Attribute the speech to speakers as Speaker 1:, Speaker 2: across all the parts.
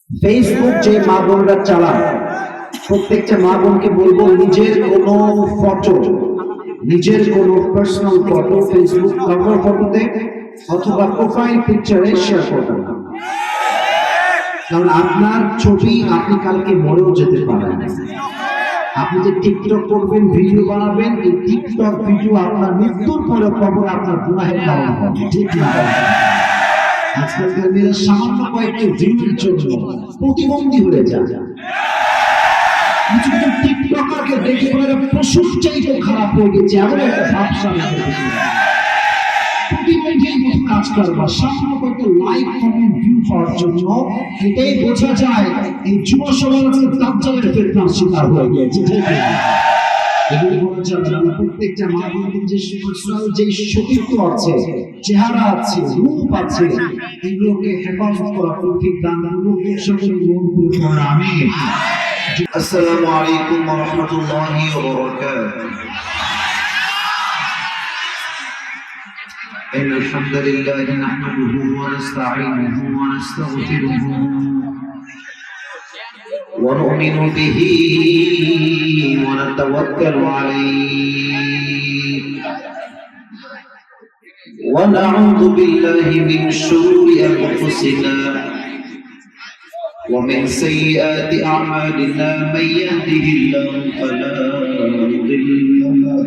Speaker 1: Facebook যে মা বোনরা চালান, প্রত্যেকটা মা বোনকে বলবো নিজের কোনো ফটো, নিজের কোনো পার্সোনাল ফটো ফেসবুক কভার ফটোতে অথবা প্রোফাইল পিকচারে শেয়ার করবেন না। কারণ আপনার ছবি আপনি কালকে মরেও যেতে পারেন। আপনি যে টিকটক করবেন, ভিডিও বানাবেন, এই টিকটক ভিডিও আপনার মৃত্যুর পরে খবর আপনার গুনাহের কারণ হবে, ঠিক না? আজকালকার মেয়েরা সামান্য কয়েকটি ভিডিওর জন্য প্রতিবন্ধী হয়ে যায়। কিছু কিছু টিকটকারকে দেখে বলে পশুর চাইতে খারাপ হয়ে গেছে, এমন একটা ভাবসা প্রতিবন্ধীর মতো কাজ করবা সামান্য কয়েকটা লাইক কমেন্ট ভিউ পাওয়ার জন্য। এটাই বোঝা যায় এই যুব সমাজের দাজ্জালের ফিতনার শিকার হয়ে গেছে। এগুলো বলা যাবে না। প্রত্যেকটা মা বোনকে যে পার্সোনাল যে সতীত্ব আছে, চেহারা আছে, রূপ আছে, এগুলোকে হেফাজত করা তৌফিক দান করুন। সকল মন খুলে পড়া আমিন।
Speaker 2: আসসালামু আলাইকুম ওয়া রাহমাতুল্লাহি ওয়া বারাকাতুহু। إن الحمد لله نحمده ونستعينه ونستغفره ونؤمن به ونتوكل عليه ونعوذ بالله من شرور أنفسنا ومن سيئات أعمالنا من يهده الله فلا مضل له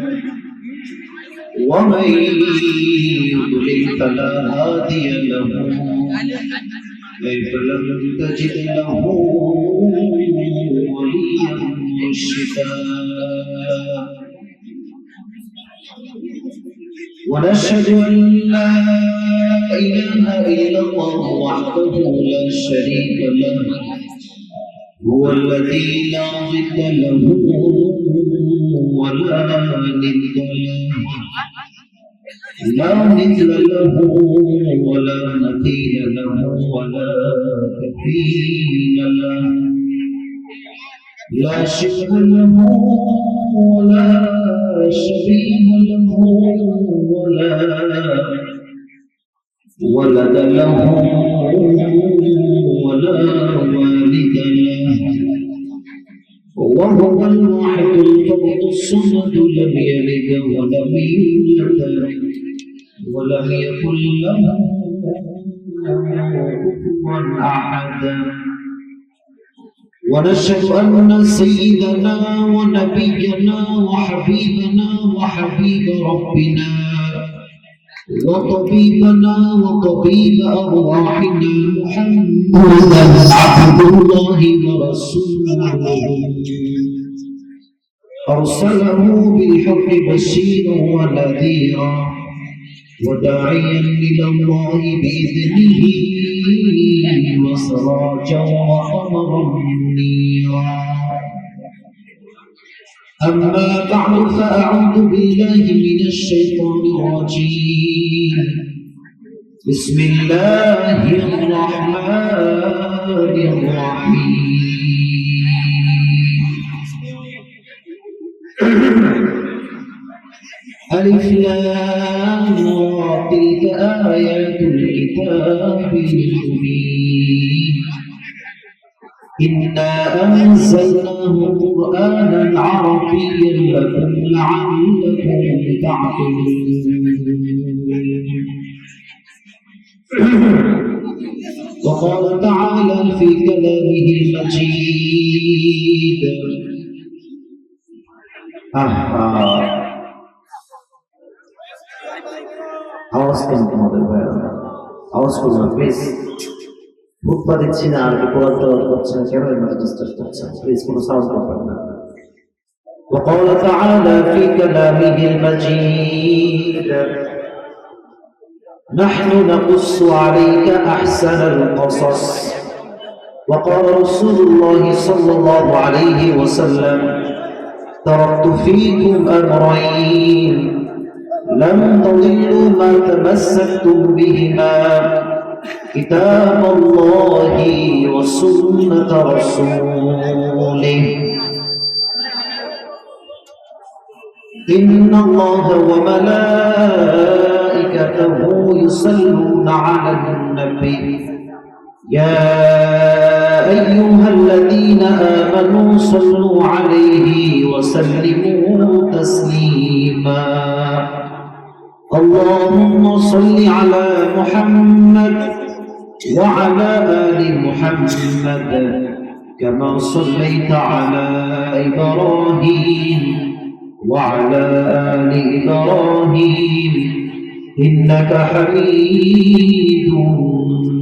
Speaker 2: ومن يضلل فلا هادي له فلن تجد له وليا مرشدا ونشهد أن لا إله إلا الله وحده لا شريك له هو الذي لا ضد له ولا ند له لا مثل له ولا مثيل له ولا كفيل له لا شبه له ولا شبيه له ولا ولد له ولا والد له وهو الواحد الفرد الصمد لم يلد ولم يولد ولم يكن له كفوا احد ونشهد أن سيدنا ونبينا وحبيبنا وحبيب ربنا وطبيبنا وطبيب أرواحنا محمدا عبد الله ورسوله أرسله بالحق بشيرا ونذيرا وداعيا إلى الله بإذنه وسراجا وقمرا منيرا أما بعد فأعوذ بالله من الشيطان الرجيم بسم الله الرحمن الرحيم ألف لام را تلك آيات الكتاب المبين إنا أنزلناه قرآنا عربيا لكم لعلكم تعقلون وقال تعالى في كلامه المجيد
Speaker 1: আওয়াজ কেন তোমাদের ভাইয়া? আওয়াজ করবেন প্লিজ। ফুটপা দিচ্ছি না, আর কোরআন তেলাওয়াত করছি না, কেন এমন ডিস্টার্ব করছেন? প্লিজ কোনো সাউন্ড করবেন না।
Speaker 2: وقال تعالى في كلامه المجيد نحن نقص عليك أحسن القصص وقال رسول الله صلى الله عليه وسلم تركت فيكم أمرين لم تضلوا ما تمسكتم بهما كتاب الله وسنة رسوله إن الله وملائكته يصلون على النبي يا صلوا عليه وسلموا تسليما اللهم صل على محمد وعلى آل محمد كما صليت على إبراهيم وعلى آل إبراهيم إنك حميد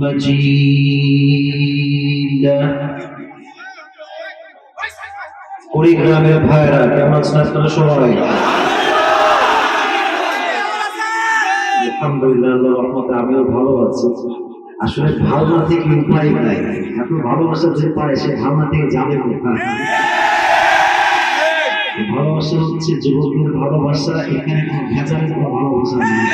Speaker 2: مجيد কুড়িগ্রামের ভাইরা কেমন আছেন আপনারা সবাই? আলহামদুলিল্লাহ, আল্লাহর রহমতে আমিও ভালো আছি। আসলে ভাবনা থেকে উপায় নাই, এত ভালোবাসা যে পায় সে ভাবনা থেকে যাবে কোথায়? ভালোবাসা হচ্ছে যুবকদের ভালোবাসা, এখানে কোনো ভেজালের কোনো ভালোবাসা নেই।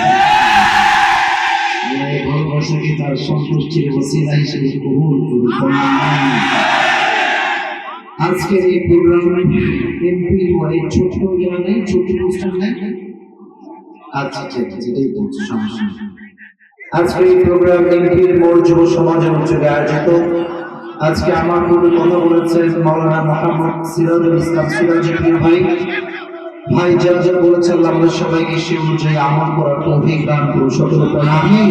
Speaker 2: এই ভালোবাসাকে তার সন্তুষ্টির ওসিলা হিসেবে কবুল করুন। আজকের এই প্রোগ্রামে এমপি এই ছোট্ট ইয়া নেই, ছোট্ট অনুষ্ঠান নেই। আচ্ছা ঠিক আছে, এটাই বলছি, সমস্যা নেই। আজকে এই প্রোগ্রাম এমপির মোড় যুব সমাজের উদ্যোগে আয়োজিত। আজকে আমার পূর্বে কথা বলেছেন মাওলানা মোহাম্মদ সিরাজুল ইসলাম সিরাজ ভাই। ভাই যা যা বলেছেন আল্লাহ আমাদের সবাইকে সে অনুযায়ী আমল করার তৌফিক দান করুন, সকলে বলেন আমিন।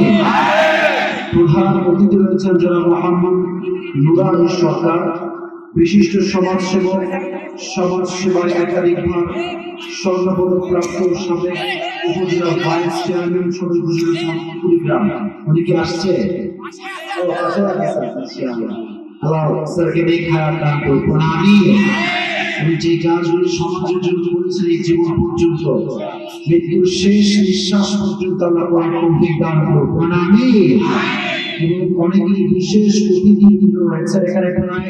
Speaker 2: প্রধান অতিথি রয়েছেন জনাব মোহাম্মদ নুরানী সরকার, বিশিষ্ট সমাজসেবক, সমাজসেবায় একাধিকবার স্বর্ণপদক প্রাপ্ত সাবেক উপজেলা ভাইস চেয়ারম্যান কুড়িগ্রাম। উনি কি আসছে? আল্লাহ স্যারকে দেখার দান করুন আমিন। উনি যে কাজগুলো সমাজের জন্য করেছেন এই জীবন পর্যন্ত, মৃত্যুর শেষ নিঃশ্বাস পর্যন্ত আল্লাহ তৌফিক দান করুন আমিন। এবং অনেকেই বিশেষ অতিথিবৃন্দ রয়েছে, এখানে প্রায়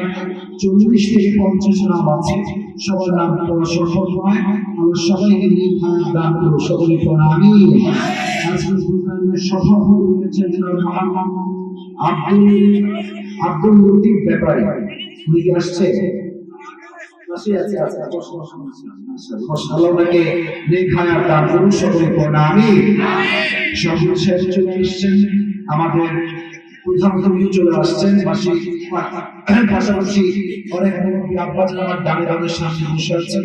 Speaker 2: 40 থেকে 50 নাম আছে, সবার নাম বলা সম্ভব নয়। আমরা সবাইকে নিয়ে দান করব, সকলে পড়ুন আমিন। আজকের প্রোগ্রামের সভাপতি রয়েছেন জনাব মোহাম্মদ আব্দুল লতিফ ব্যাপারী। উনি কি আসছে? আল্লাহকে নেখায়াত দান করুন, সকলে পড়ুন আমিন। সর্বশেষ চলে আসছেন আমাদের প্রধানমন্ত্রী, চলে আসছেন পাশাপাশি অনেক মুরব্বী আব্বাজান আমার ডানে ডানের সামনে বসে আছেন,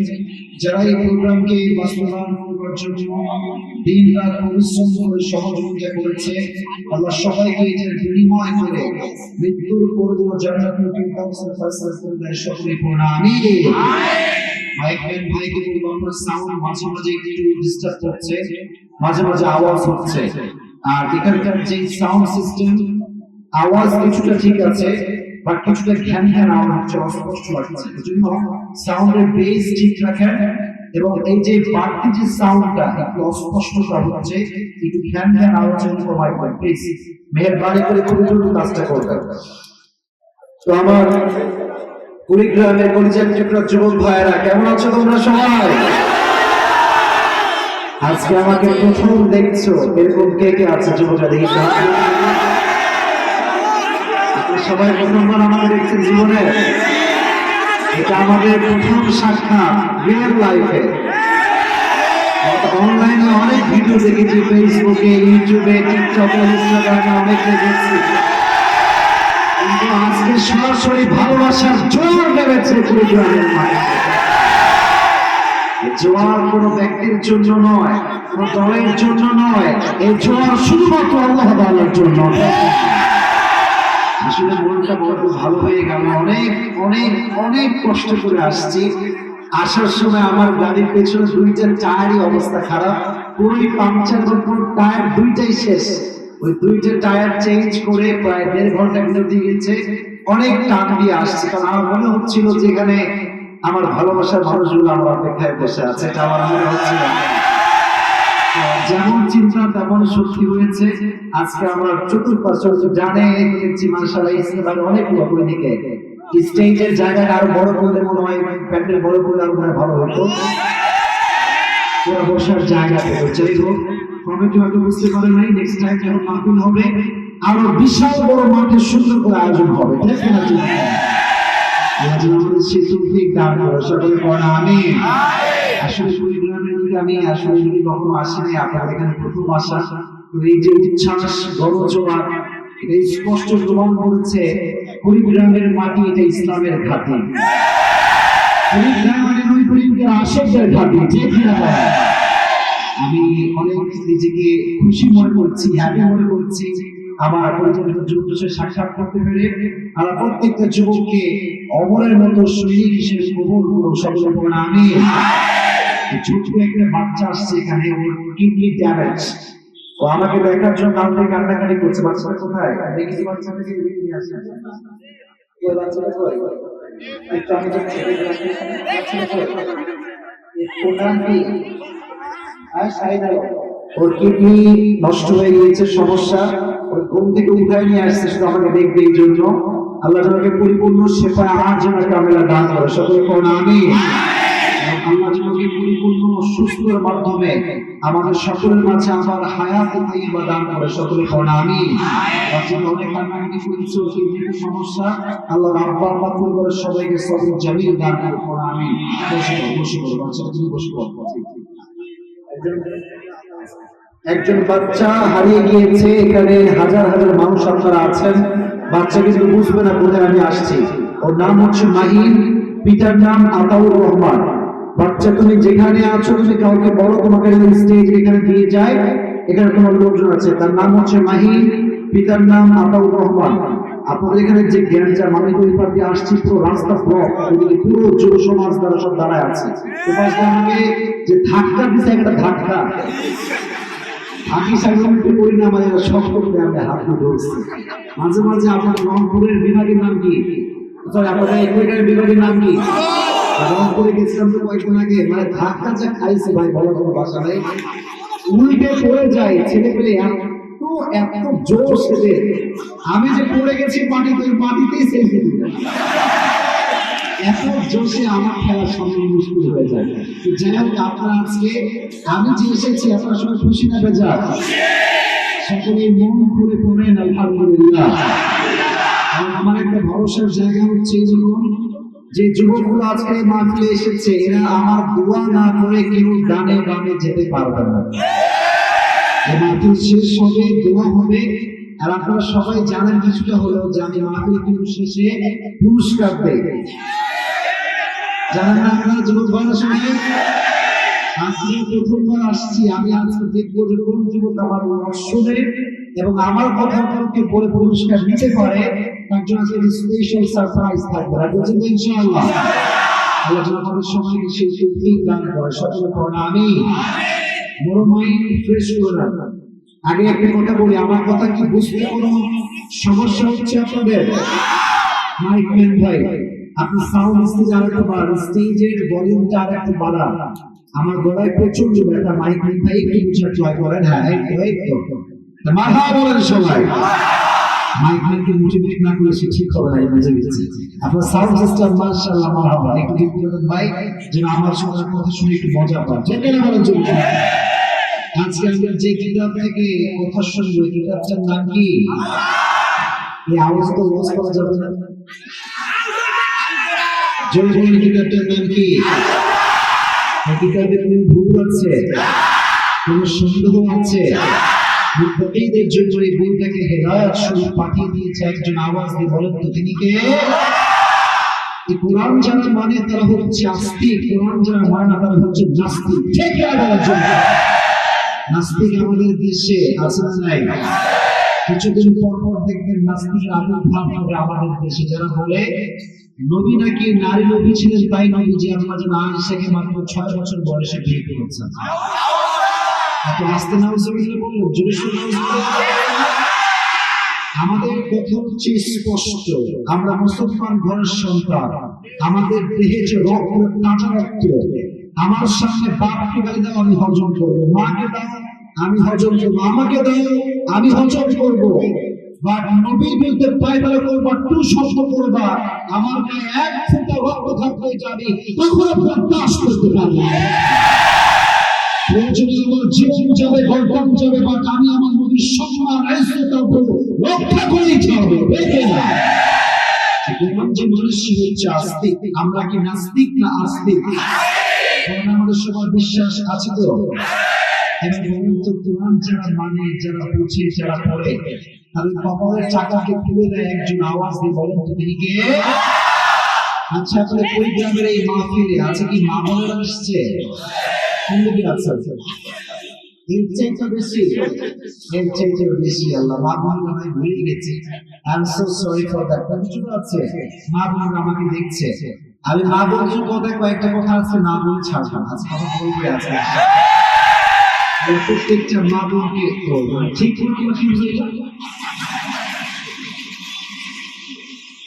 Speaker 2: যারা এই প্রোগ্রামকে বাস্তবায়ন করার জন্য দিন রাত পরিশ্রম করে সহযোগিতা করেছে। আল্লাহ সবাইকে এটার বিনিময় করে মৃত্যুর পর জান্নাতুল ফিরদাউসের ফয়সালা করে দেয়, সকলে পড়ুন আমিন। ভাইকে বলবো আপনার সাউন্ড মাঝে মাঝে একটু ডিস্টার্ব করছে, মাঝে মাঝে আওয়াজ হচ্ছে। আর এখানকার যে সাউন্ড সিস্টেম, আওয়াজ কিছুটা ঠিক আছে বাট কিছুটা ঘ্যান ঘ্যান আওয়াজ হচ্ছে, অস্পষ্ট লাগছে। এজন্য সাউন্ডের বেস ঠিক রাখেন এবং এই যে বাড়তি যে সাউন্ডটা একটু অস্পষ্টতা হচ্ছে, একটু ঘ্যান ঘ্যান আওয়াজ কমাই করেন প্লিজ, মেহেরবানি করে খুব দ্রুত কাজটা করবেন। তো আমার কুড়িগ্রামের কলিজার টুকরা যুবক ভাইয়েরা কেমন আছো তোমরা সবাই? আজকে আমাকে প্রথম দেখছো, এরকম কে কে আছে যুবকরা? দেখি সবাই প্রথমবার আমাকে দেখছেন জীবনে। এটা আমাদের প্রথম সাক্ষাৎ রিয়েল লাইফে। অনলাইনে অনেক ভিডিও দেখেছি, ফেসবুকে, ইউটিউবে, টিকটকে, ইনস্টাগ্রামে অনেক দেখেছি, কিন্তু আজকে সরাসরি ভালোবাসার জোয়ার নেমেছে কুড়িগ্রামের মাঠে। জোয়ার কোনো ব্যক্তির জন্য নয়, কোনো দলের জন্য নয়, এই জোয়ার শুধুমাত্র আল্লাহ তাআলার জন্য। আসলে মনটা বড় ভালো হয়ে গেল। অনেক অনেক অনেক কষ্ট করে আসছি। আসার সময় আমার গাড়ির পেছনে দুইটা টায়ারই অবস্থা খারাপ, পুরোই পাংচার, টায়ার দুইটাই শেষ। ওই দুইটা টায়ার চেঞ্জ করে প্রায় 1.5 ঘন্টা ভিতর দিয়ে গেছে। অনেক টান দিয়ে আসছে, কারণ আমার মনে হচ্ছিল যেখানে আমার ভালোবাসার মানুষগুলো আমার অপেক্ষায় বসে আছে, এটা আমার মনে হচ্ছিল। যেমন চিন্তা তেমন সত্যি হয়েছে। আজকে আমার চতুর্পাশে জানে দেখছি মাশাআল্লাহ ইসলামের অনেক লোক ওইদিকে। স্টেজের জায়গাটা আরো বড় করলে মনে হয়, প্যান্ডেল বড় করলে আরো ভালো হতো। ওরা বসার জায়গা পেল। যাই হোক, কমিটি হয়তো বুঝতে পারে নাই, নেক্সট টাইম যখন মাহফিল হবে আরো বিশাল বড় মাঠে সুন্দর করে আয়োজন হবে। ঠিক না? আমাদের সেই তৌফিক দান করো, সকলে পড়া আমিন। আসলে কুড়িগ্রামের দিকে আমি আসলে যদি কখনো আসিনি, আপনাদের এখানে প্রথম আসা। তো এই যে উচ্ছ্বাস, গণজোয়ার, এই স্পষ্ট প্রমাণ করেছে কুড়িগ্রামের মাটি এটা ইসলামের ঘাঁটি। আমি অনেক নিজেকে খুশি মনে করছি, হ্যাপি মনে করছি আমার পরিচালিত যুবকদের সাক্ষাৎ করতে পেরে। আর প্রত্যেকটা যুবককে অমরের মতো সৈনিক হিসেবে কবুল করুন সকলে বলুন আমিন। ছোট্ট একটা বাচ্চা আসছে এখানে, ওর কিডনি ড্যামেজ, ও আমাকে দেখার জন্য কাল থেকে কান্নাকাটি করছে। বাচ্চাটা কোথায় দেখেছি? বাচ্চাটাকে নিয়ে আসে। ওই বাচ্চাটা কই? একটু আমি যখন ছেড়ে দিলাম, বাচ্চাটা কই? ওর নাম কি? ওর কিডনি নষ্ট হয়ে গিয়েছে, সমস্যা। ওর ঘুম থেকে উঠায় নিয়ে আসছে শুধু আমাকে দেখবে এই জন্য। আল্লাহ যেন পরিপূর্ণ সেবায় আমার জন্য কামেলা দান করে সকলে কোন আমি। আল্লাহ যেন পরিপূর্ণ সুস্থতার মাধ্যমে আমাদের সকলের মাঝে আমার হায়াত তাইয়্যিবা দান করে সকলে কোন আমি। বাচ্চাটা অনেক কান্নাকাটি করেছে, ওর কিডনির সমস্যা। আল্লাহ আব্বা আম্মা পরিবারের সবাইকে সবর জামিল দান করে কোন আমি। বসে বসে বাচ্চাটা তুমি বসে পড়ো। একজন বাচ্চা হারিয়ে গিয়েছে, এখানে হাজার হাজার মানুষ আপনারা আছেন। বাচ্চা কিন্তু বুঝবে না কোথায় আমি আসছি। ওর নাম হচ্ছে মাহিন, পিতার নাম আতাউর রহমান। বাচ্চা তুমি যেখানে আছো তুমি কাউকে বলো তোমাকে স্টেজ এখানে দিয়ে যায়, এখানে তোমার লোকজন আছে। তার নাম হচ্ছে মাহিন, পিতার নাম আতাউর রহমান। আপনাদের এখানে যে জ্ঞানটা আমি তো এবার দিয়ে আসছি, পুরো রাস্তা ব্লক, পুরো যুব সমাজ দ্বারা সব দাঁড়ায় আছে। আমাকে যে ধাক্কা দিচ্ছে একটা ধাক্কা, আমি সাইকেল করি না, আমাদের সব করতে আমরা হাত দিয়ে ধরছি। মাঝে মাঝে আপনাদের রংপুরের বিভাগের নাম কি? আপনাদের এখানকার বিভাগের নাম কি? রংপুরে গেছিলাম তো কয়েকদিন আগে, মানে ধাক্কা যা খাইছে ভাই বলার কোনো ভাষা নেই। উল্টে পড়ে যায় ছেলে পেলে, এত জোশ এদের। আমি যে পড়ে গেছি মাটিতেই সেলফি দিল, এত জোশে আমার খেলার সামনে মুশকিল হয়ে যায়। যাই হোক, আপনারা আজকে আমি যে এসেছি আপনার সবাই খুশি না বেজা? সকলে মন খুলে পড়েন আলহামদুলিল্লাহ। আমার একটা ভরসার জায়গা হচ্ছে যে যুবকগুলো আজকে মাহফিলে এসেছে, এরা আমার দোয়া না করে কেউ ডানে বামে যেতে পারবে না। মাহফিল শেষ হবে, দোয়া হবে। আর আপনারা সবাই জানেন কিছুটা হলো যে আমি মাহফিল কিন্তু শেষে পুরস্কার দেই। জানেন না আপনারা যুবক ভাইরা? শুনে আজকে প্রথমবার আসছি, আমি আজকে দেখবো যে কোন যুবক আমার শুনে এবং আমার কথা কাউকে বলে পুরস্কার নিতে পারে, তার জন্য আজকে স্পেশাল সারপ্রাইজ থাকবে। বুঝছেন তো ইনশাআল্লাহ? আল্লাহ যেন আমাদের সবাইকে সেই তৌফিক দান করে সকলে পড়েন আমিন। বড় মাইন্ড ফ্রেশ করে না। আগে একটা কথা বলি, আমার কথা কি বুঝতে কোনো সমস্যা হচ্ছে আপনাদের? মাইকম্যান ভাই, আপনার সাউন্ড স্টেজ আর একটু বাড়ান, স্টেজের ভলিউমটা আর একটু বাড়ান। আমার গলায় প্রচন্ড ব্যথা। মাইকম্যান ভাই একটু বুঝার ট্রাই করেন। হ্যাঁ, এই তো মাথা বলেন সবাই। মাইকম্যানকে মোটিভেট না করে সে ঠিক হবে না, বুঝে গেছে। আপনার সাউন্ড সিস্টেম মাশাআল্লাহ মারহাবা, একটু ঠিক করে ভাই, যেন আমার শোনার কথা শুনে একটু মজা পান। যেটা বলেন চলুন। আজকে আমরা যে কিতাব থেকে কথা শুনবো, এই কিতাবটার নাম কি? এই আওয়াজ তো লস করা যাবে না। জয় কিতাবটার নাম কি? এই কিতাবে কোন ভুল আছে, কোন সন্দেহ আছে? মুত্তাকিদের জন্য এই বইটাকে হেদায়েত স্বরূপ পাঠিয়ে দিয়েছে একজন। আওয়াজ দিয়ে বলেন তো তিনি কে? এই কোরআন যারা মানে তারা হচ্ছে আস্তিক, কোরআন যারা মানে না তারা হচ্ছে নাস্তিক। ঠিক আছে? নাস্তিক আমাদের দেশে আছে না নাই? কিছুদিন পর পর দেখবেন নাস্তিকের আবির্ভাব হবে আমাদের দেশে, যারা বলে নবী নাকি নারী নবী ছিলেন, তাই নবী যে আল্লাহ যেন আয়েশাকে মাত্র 6 বছর বয়সে বিয়ে করেছেন। এত আস্তে নাউজুবিল্লাহ বলল, জোরে আমাদের কথা হচ্ছে স্পষ্ট, আমরা মুসলমান ঘরের সন্তান। আমাদের দেহে যে রক্ত, তাজা রক্ত, আমার সামনে বাপকে গালি দাও আমি হজম করবো, মাকে দাও আমি হজম করবো, আমাকে দাও আমি হজম করবো। বাট নবীর বিরুদ্ধে পায়তারা করবা, টু শব্দ করবা, আমার গায়ে এক ফোঁটা রক্ত থাকলে যাবে, তখন আপনার দাস করতে পারবে। আমার জীবন যাবে, গর্দান যাবে, বাট আমি আমার নবীর সম্মান রক্ষা করেই যাবো। যে মানুষই হচ্ছে আস্তিক। আমরা কি নাস্তিক না আস্তিক? আমাদের সবার বিশ্বাস আছে তো? এবার বলুন তো, কোরআন যারা মানে, যারা বুঝে, যারা পড়ে, তাদের কপালের চাকাকে তুলে দেয় একজন। আওয়াজ দিয়ে বলেন তো তিনি কে? আচ্ছা, আপনাদের কুড়িগ্রামের এই মাহফিলে আছে কি মা বোনেরা আসছে? কিন্তু কি আছে? এর চাইতে বেশি, এর চাইতে বেশি আল্লাহ মা বোনরা আমি ভুলে গেছি। I am so sorry for that. কিছু আছে মা বোনরা আমাকে দেখছে, আমি মা বোনদের কথা কয়েকটা কথা আছে না বলে ছাড়বো না, আজকে কথা বলবে আছে প্রত্যেকটা মা বোনকে ঠিক করে কি বুঝে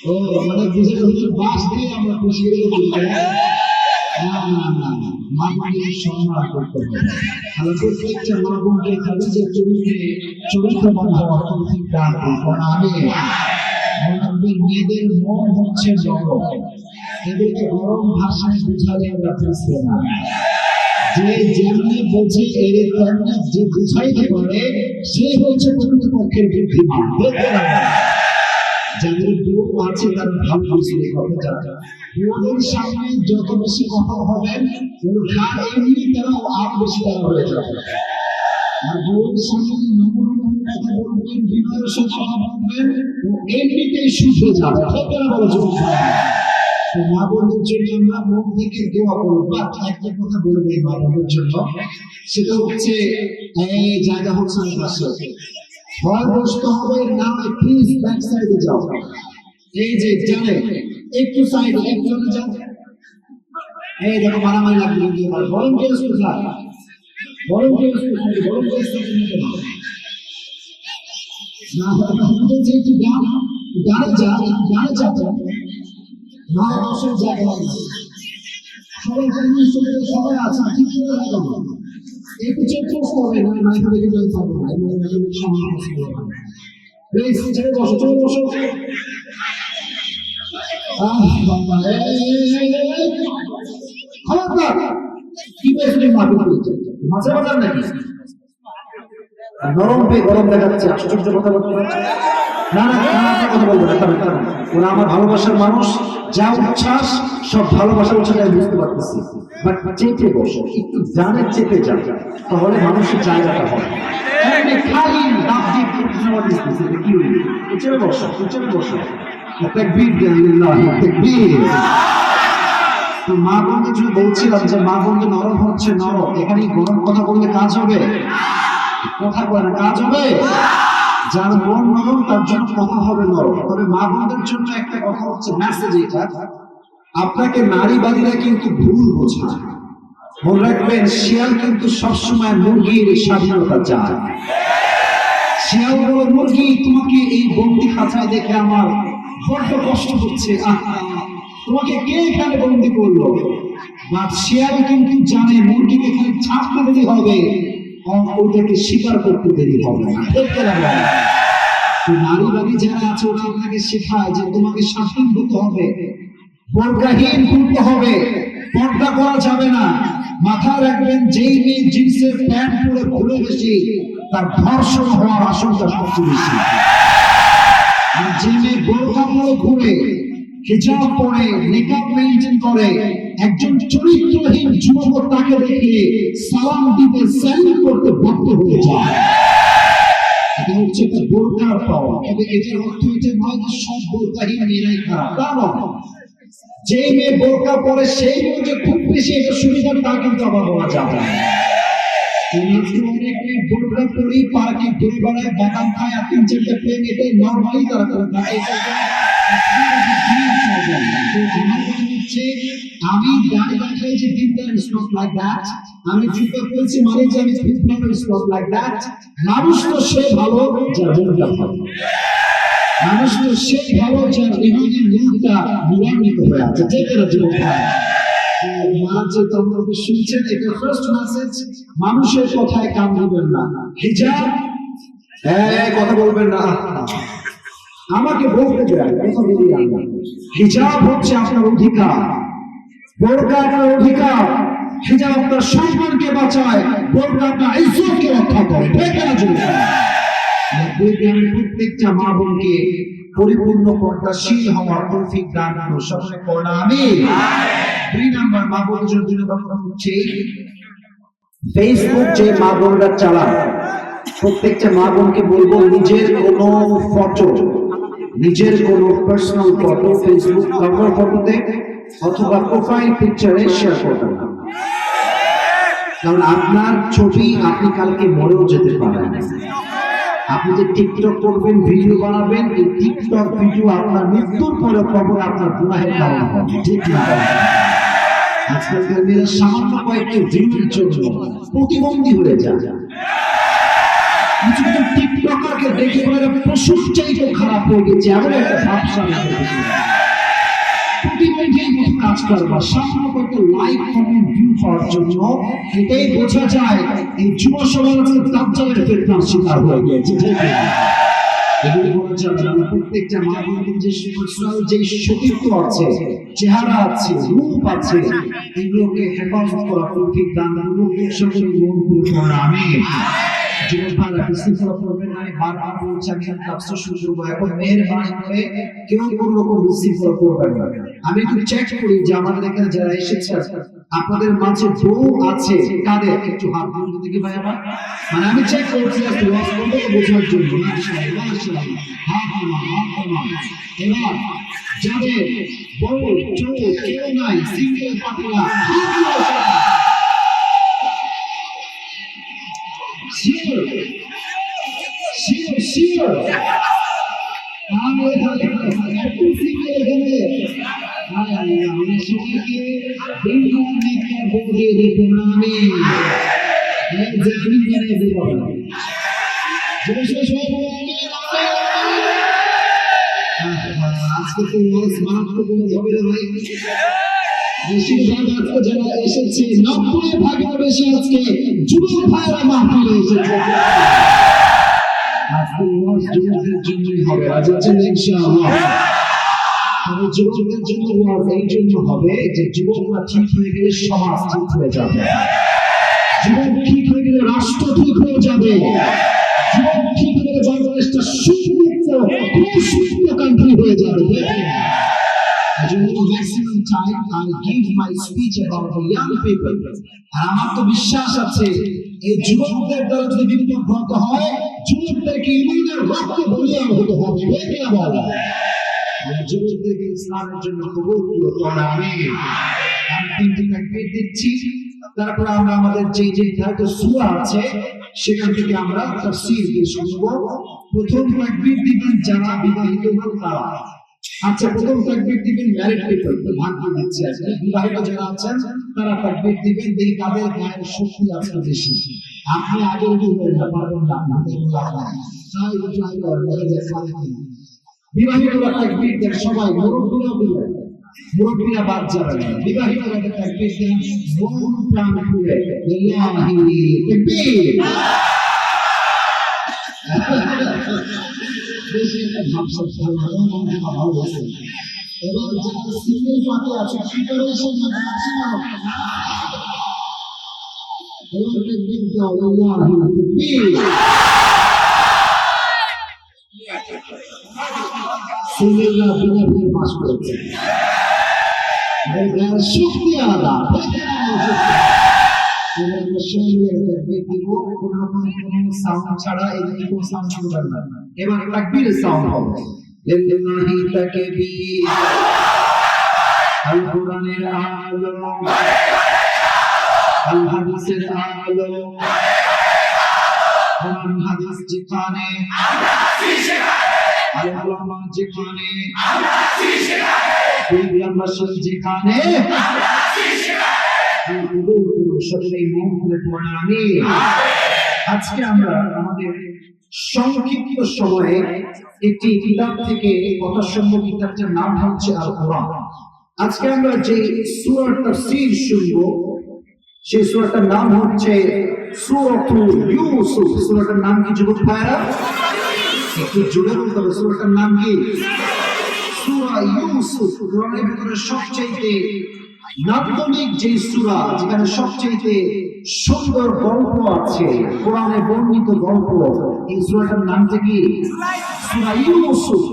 Speaker 2: ও মানে বুঝে হচ্ছে বাস দিয়ে আমরা খুশি হয়ে যাই। না না না, মা বোনের সম্মান করতে হবে। আমরা প্রত্যেকটা মা বোনকে খালি যে চরিত্রবান হওয়ার তৌফিক দান করুন। আমি মেয়েদের মন হচ্ছে নরম, এদেরকে গরম ভাষায় বুঝালে আমরা বুঝতে না, যে যেমনি বোঝে এর তেমনি যে বুঝাইতে পারে সে হচ্ছে প্রকৃতপক্ষের বুদ্ধিমান। যাদের বউ আছে তারা ভালো বুঝলে কথা জানে, বউদের সামনে যত বেশি কথা হবেন এমনি তারা আরো বেশি তারা হয়ে যাবে। আর বউদের সামনে নমন কথা বলবেন, বিনয়ের সাথে কথা বলবেন, ও এমনিতেই শুধু যাবে। মা বোনদের জন্য আমরা মন থেকে দোয়া করবো। একটা কথা বলবো মা বোনদের জন্য, সেটা হচ্ছে এই জায়গা হচ্ছে পাশে ভয় বসতে হবে না, প্লিজ ব্যাক সাইডে যাও। এই যে জানে একটু সাইড একটু যাও। এই দেখো মারামারি লাগবে, ভলেন্টিয়ার্স কোথায়? ভলেন্টিয়ার্স কোথায়? ভলেন্টিয়ার্স না আমাদের যে একটু গানে যা গানে যাচ্ছে না, দশের জায়গা সবাই সবাই আছে ঠিক করে লাগাবো। একটু চেক করবে না, না এখানে কিন্তু থাকবো না, প্লিজ চলে বসো, চলে বসো। কি পেয়েছে মাঝে বাজার নাকি নরম পেয়ে গরম দেখাচ্ছে? আশ্চর্য কথা বলতে পারছে না। না কথা বলবো না, ওরা আমার ভালোবাসার মানুষ, যা উচ্ছ্বাস সব ভালোবাসা উচ্ছ্বাস আমি বুঝতে পারতেছি। বাট চেপে বসো, একটু জানে চেপে যাও, তাহলে মানুষের জায়গাটা হয়। খালি লাভ দিয়ে কি চেপে বসো, চেপে বসো। মা বোনদের জন্য বলছিলাম যে মা বোনদের নরম হচ্ছে নরম, এখানে গরম কথা বললে কাজ হবে? কথা বলে না কাজ হবে? যার মন নরম তার জন্য কথা হবে নরম। তবে মা বোনদের জন্য একটা কথা হচ্ছে মেসেজ এটা, আপনাকে নারীবাদীরা কিন্তু ভুল বোঝায়। মনে রাখবেন শিয়াল কিন্তু সবসময় মুরগির স্বাধীনতা চায়। শিয়াল বলে মুরগি তোমাকে এই বন্দি খাঁচায় দেখে আমার বড্ড কষ্ট হচ্ছে, তোমাকে কে এখানে বন্দি করলো? বা শিয়াল কিন্তু জানে মুরগিকে এখানে ছাড়তে দেরি হবে, ওদেরকে স্বীকার করতে দেরি হবে না। নারীবাদী যারা আছে ওরা আপনাকে শেখায় যে তোমাকে স্বাধীন হতে হবে, পর্দাহীন করতে হবে, পর্দা করা যাবে না। মাথায় রাখবেন যেই মেয়ে জিন্সের প্যান্ট পরে ঘুরে বেশি তার ধর্ষণ হওয়ার আশঙ্কা সবচেয়ে বেশি। আর যে মেয়ে বোরকা পরে ঘুরে, হিজাব পরে, মেকআপ মেইনটেইন করে, একজন চরিত্রহীন যুবক তাকে দেখে সালাম দিতে স্যালুট করতে বাধ্য হয়ে যায়। এটা হচ্ছে একটা বোরকার পাওয়া। তবে এটার অর্থ এটা নয় যে সব বোরকাহীন মেয়েরাই খারাপ, তা নয়। যে মেয়ে বোরকা পরে সেই মেয়ে যে খুব বেশি এটা সুবিধার তা কিন্তু আবার বলা যাবে না। অনেক মেয়ে বোরকা পরেই পার্কে ঘুরে বেড়ায়, বাদাম খায়, আর 3-4টা প্রেম, এটাই নর্মালি তারা করে থাকে। আমি দাঁড়িয়ে দেখাই যে আমি জুতো পরেছি মানে যে আমি মানুষ তো সে ভালো মানুষ তো সে ভালো যার ইমানের মুখটা নিরান্বিত হয়ে আছে। শুনছেন এটা ফার্স্ট মেসেজ, মানুষের কথায় কান দিবেন না। হিজাব কথা বলবেন না, আমাকে বলতে দেন। হিজাব হচ্ছে আপনার অধিকার, বোরকা আপনার অধিকার। হিজাব আপনার সম্মানকে বাঁচায়, বোরকা আপনার ইজ্জতকে রক্ষা করে। প্রত্যেকটা মা বোনকে পরিপূর্ণ পর্দাশীল হওয়ার তৌফিক দান করুন সকলে পড়া আমিন। 2 নাম্বার মা বোনদের জন্য হচ্ছে ফেসবুক যে মা বোনরা চালান, প্রত্যেকটা মা বোনকে বলবো নিজের কোনো ফটো
Speaker 1: নিজের কোনো পার্সোনাল ফটো ফেসবুক কভার ফটোতে অথবা প্রোফাইল পিকচারে শেয়ার করবেন না। কারণ আপনার ছবি আপনি কালকে মরেও যেতে পারেন। আপনি যে টিকটক করবেন, ভিডিও বানাবেন, এই টিকটক ভিডিও আপনার মৃত্যুর পরে খবর আপনার গুনাহের কারণ হবে, ঠিক না? আজকালকার মেয়েরা সামান্য কয়েকটি ভিডিওর জন্য প্রতিবন্ধী হয়ে যায়। কিছু কিছু টিকটকারকে দেখে পরে পশুর চাইতে খারাপ হয়ে গেছে, এমন একটা ভাবসা প্রতিবন্ধী মতো কাজ করবার সামান্য কয়েকটা লাইক কমেন্ট ভিউ পাওয়ার জন্য এটাই বোঝা যায় এই যুব সমাজের দাজ্জালের ফিতনার শিকার হয়ে গিয়েছে। এগুলো বলা যাবে না। প্রত্যেকটা মা বোনকে যে পার্সোনাল যে সতীত্ব আছে, চেহারা আছে, রূপ আছে, এগুলোকে হেফাজত করা তৌফিক দান করুন সকলে মন খুলে পড়া আমিন। জীবন ভালো বিশৃঙ্খলা করবেন না। আমি বারবার বলছি, আমি কাজটা শুরু করবো এখন, মেহেরবানি করে কেউ কোনো রকম বিশৃঙ্খলা করবেন না। আমি একটু চেক করি যে আমাদের এখানে যারা এসেছে আপনাদের মাঝে বউ আছে কাদের, একটু হাত তুলে দেখি ভাই আমার। মানে আমি চেক করছি একটু ওয়াজ করবো বোঝার জন্য। মাশাআল্লাহ মাশাআল্লাহ, হাত নামান হাত নামান। এবার যাদের বউ চোখ কেউ নাই, সিঙ্গেল পাতিলা, শিওর শিওর শিওর আমি এখানে একটু সিঙ্গেল এখানে আমি সবাইকে বিলকুল নেককার বলে দেখুন না। আমি জামিন মেনে দেব আজকে তো মারাত্মক হবে রে ভাই। বেশিরভাগ আজকে যারা এসেছে 90% বেশি আজকে যুবক ভাইরা মাহফিলে এসেছে। আজকে ওয়াজ যুবকদের জন্যই হবে, আজ আছেন ইনশাআল্লাহ। তবে যুবকদের জন্য ওয়াজ এই জন্য হবে যে যুবকরা ঠিক হয়ে গেলে সমাজ ঠিক হয়ে যাবে, যুবক ঠিক হয়ে গেলে রাষ্ট্র ঠিক হয়ে যাবে, যুবক ঠিক হয়ে গেলে বাংলাদেশটা সুস্থ সুস্থ কান্ট্রি হয়ে যাবে। Maximum time I give my speech about the young people. আর আমার তো বিশ্বাস আছে এই যুবকদের দ্বারা যদি বিপ্লব হয়, যুবকদেরকে ইমানের রক্ত বলিয়ান হতে হবে। ঠিক না বলা? যুবকদেরকে ইসলামের জন্য কবুল করুন আমিন। আমি তিনটি তাকবীর দিচ্ছি, তারপর আমরা আমাদের যে যে ধারাতে সূরা আছে সেখান থেকে আমরা তাফসীর দিয়ে শুনবো। প্রথম তাকবীর দিবেন যারা বিবাহিত হন তারা। আচ্ছা, প্রথম তাকবীর দিবেন ম্যারিড পিপল, ভাগ করে দিচ্ছি আজকে। বিবাহিত যারা আছেন তারা তাকবীর দিবেন, দেখি কাদের গায়ের শক্তি আছে বেশি। আপনি আগে রেডি হয়ে না পারবেন না, আপনাদের লাভ নাই। তাই ট্রাই করেন, দেখা যায় সাথে কি। বিবাহিতরা তাকবীর দেন সবাই, মুরব্বিরাও দিবেন, মুরব্বিরা বাদ যাবে না। বিবাহিতরা তাকবীর দেন মন প্রাণ খুলে, লিল্লাহি তাকবীর। বেশি একটা ভাবসা ভালো হয়েছে। এবার যারা সিঙ্গেল পার্টি আছে প্রিপারেশন এবার দেখবেন যে আল্লাহু তাকবীর। সিঙ্গেলরা বিনা বিয়ে পাস করেছে, এর শক্তি আলাদা। এবার তাকবীর সাউন্ড হবে, লিল্লাহি তাকবীর। আল কোরআনের আলো, আল হাদিসের আলো, কোরআন হাদিস যেখানে, আল উলামা যেখানে, বিজ্ঞানবাসী যেখানে, আজকে আমরা আমাদের সংক্ষিপ্ত সময়ে একটি কিতাব থেকে কথা শুনবো। কিতাবটার নাম হচ্ছে আল কোরআন। আজকে আমরা যে সূরার তাফসীর শুনবো সেই সূরাটার নাম হচ্ছে সূরাতুল ইউসুফ। সূরাটার নাম কি যুবক ভাইরা? একটু জোরে বলতে হবে, সূরাটার নাম কি? সূরা ইউসুফ। কোরআনের ভিতরে সবচেয়ে নান্দনিক যে সূরা, যেখানে সবচেয়ে সুন্দর গল্প আছে, কোরআনে বর্ণিত গল্প, এই সূরাটার নামটা কি? সূরা ইউসুফ।